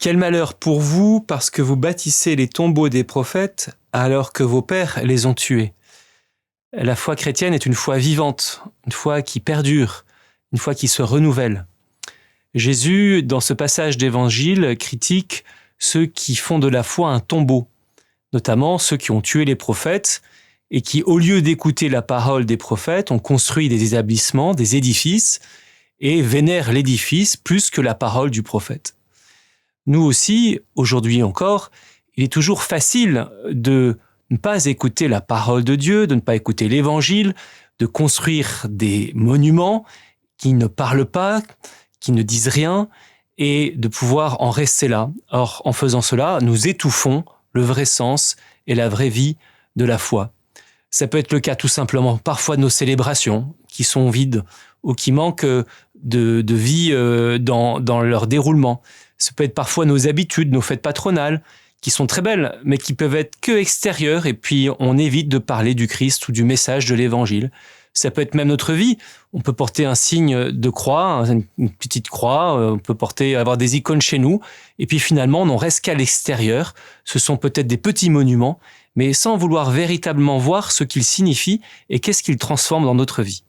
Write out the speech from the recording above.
Quel malheur pour vous parce que vous bâtissez les tombeaux des prophètes alors que vos pères les ont tués. La foi chrétienne est une foi vivante, une foi qui perdure, une foi qui se renouvelle. Jésus, dans ce passage d'évangile, critique ceux qui font de la foi un tombeau, notamment ceux qui ont tué les prophètes et qui, au lieu d'écouter la parole des prophètes, ont construit des établissements, des édifices et vénèrent l'édifice plus que la parole du prophète. Nous aussi, aujourd'hui encore, il est toujours facile de ne pas écouter la parole de Dieu, de ne pas écouter l'évangile, de construire des monuments qui ne parlent pas, qui ne disent rien, et de pouvoir en rester là. Or, en faisant cela, nous étouffons le vrai sens et la vraie vie de la foi. Ça peut être le cas tout simplement parfois de nos célébrations qui sont vides ou qui manquent de vie dans leur déroulement. Ça peut être parfois nos habitudes, nos fêtes patronales, qui sont très belles, mais qui peuvent être que extérieures, et puis on évite de parler du Christ ou du message de l'Évangile. Ça peut être même notre vie. On peut porter un signe de croix, une petite croix, on peut avoir des icônes chez nous, et puis finalement on n'en reste qu'à l'extérieur. Ce sont peut-être des petits monuments, mais sans vouloir véritablement voir ce qu'ils signifient et qu'est-ce qu'ils transforment dans notre vie.